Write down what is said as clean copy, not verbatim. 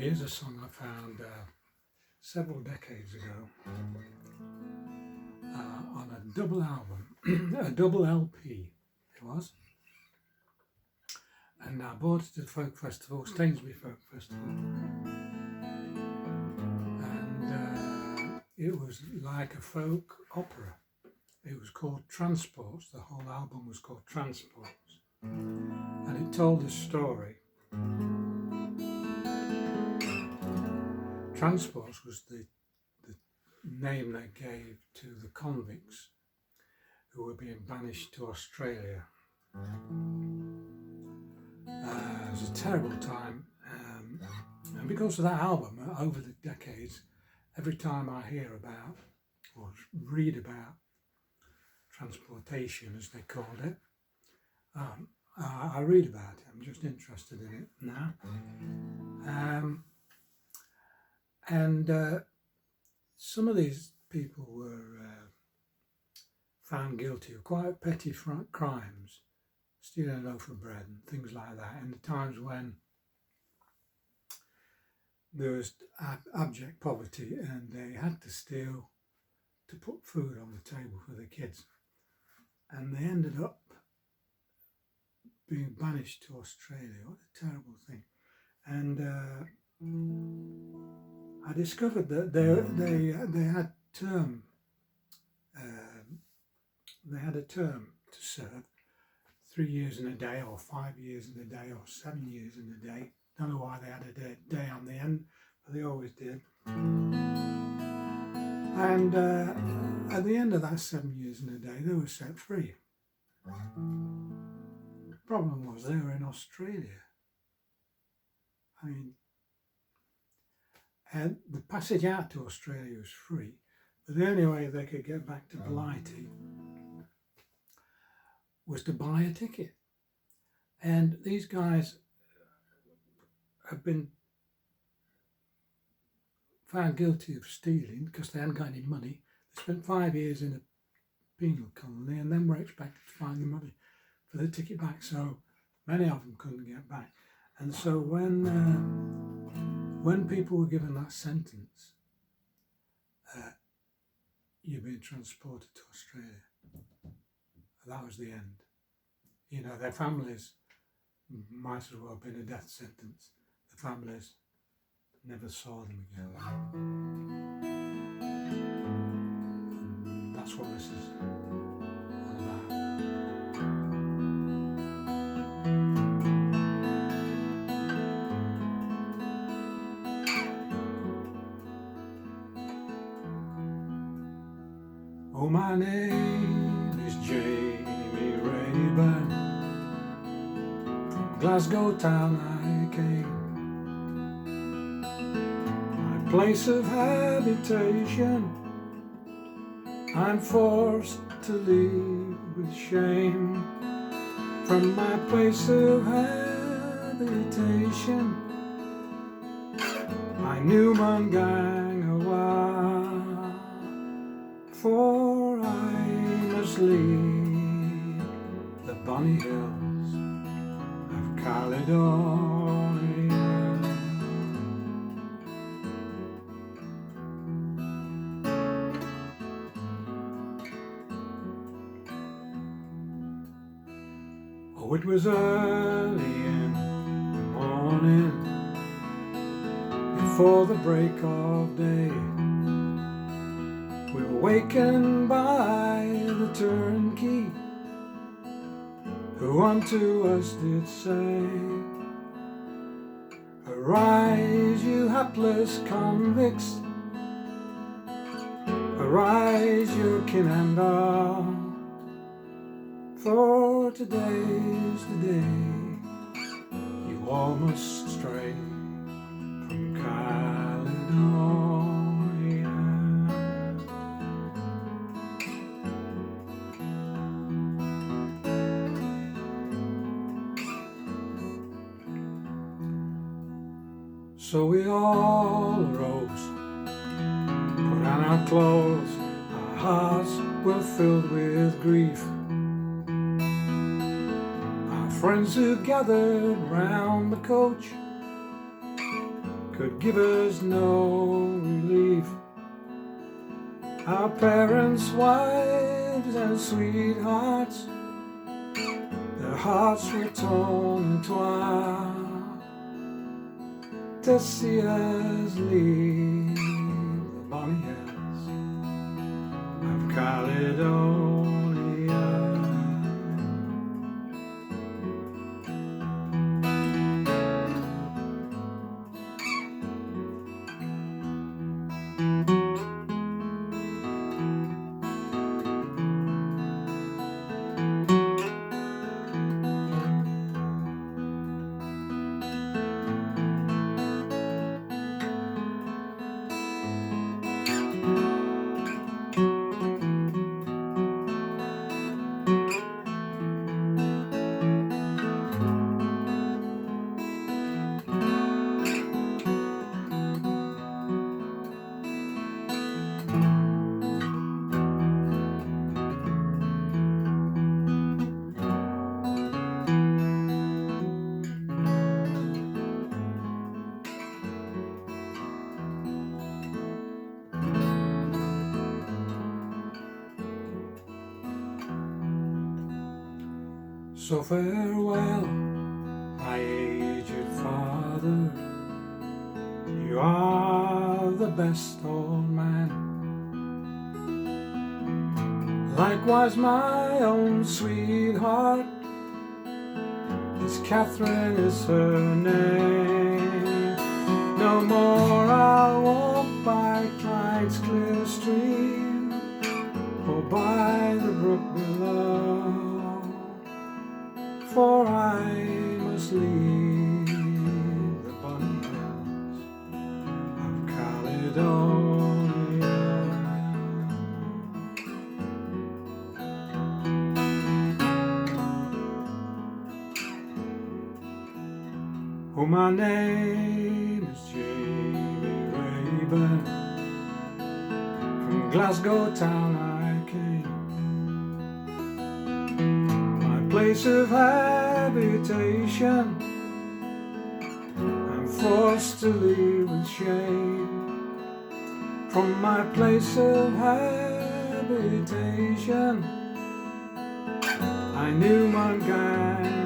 Here's a song I found several decades ago on a double album, a double LP it was, and I bought it at the Folk Festival, Stainsbury Folk Festival, and it was like a folk opera. It was called Transports. The whole album was called Transports, and it told a story. Transports was the name they gave to the convicts who were being banished to Australia. It was a terrible time, and because of that album, over the decades, every time I hear about or read about transportation, as they called it, I read about it. I'm just interested in it now. And some of these people were found guilty of quite petty crimes, stealing a loaf of bread and things like that, in the times when there was abject poverty and they had to steal to put food on the table for the kids. And they ended up being banished to Australia. What a terrible thing. And I discovered that they had a term to serve, 3 years in a day, or 5 years in a day, or 7 years in a day. Don't know why they had a day on the end, but they always did. And at the end of that 7 years in a day, they were set free. The problem was they were in Australia. I mean, and the passage out to Australia was free, but the only way they could get back to Blighty was to buy a ticket. And these guys have been found guilty of stealing because they hadn't got any money. They spent 5 years in a penal colony and then were expected to find the money for the ticket back. So many of them couldn't get back. And so when people were given that sentence, you're being transported to Australia, that was the end. You know, their families might as well have been a death sentence. The families never saw them again. And that's what this is all about. Oh, my name is Jamie Raeburn. From Glasgow town I came. My place of habitation I'm forced to leave with shame. From my place of habitation I knew Mungang a while, for I must leave the bonny hills of Caledonia. Oh, it was early in the morning, before the break of day. We were wakened by the turnkey, who unto us did say, "Arise, you hapless convicts, arise, your kin and all, for today's the day you all must stray from Caledonia." So we all arose, put on our clothes, our hearts were filled with grief. Our friends who gathered round the coach could give us no relief. Our parents, wives and sweethearts, their hearts were torn in twine to see us leave the bonny hills of Caledonia. So farewell, my aged father, you are the best old man. Likewise my own sweetheart, Miss Catherine is her name. No more I'll walk by Clyde's clear stream, or by the brook below, for I must leave the bonny hills of Caledonia. Oh, my name is Jamie Raeburn, from Glasgow town I came. Place of habitation I'm forced to leave with shame. From my place of habitation I knew my guide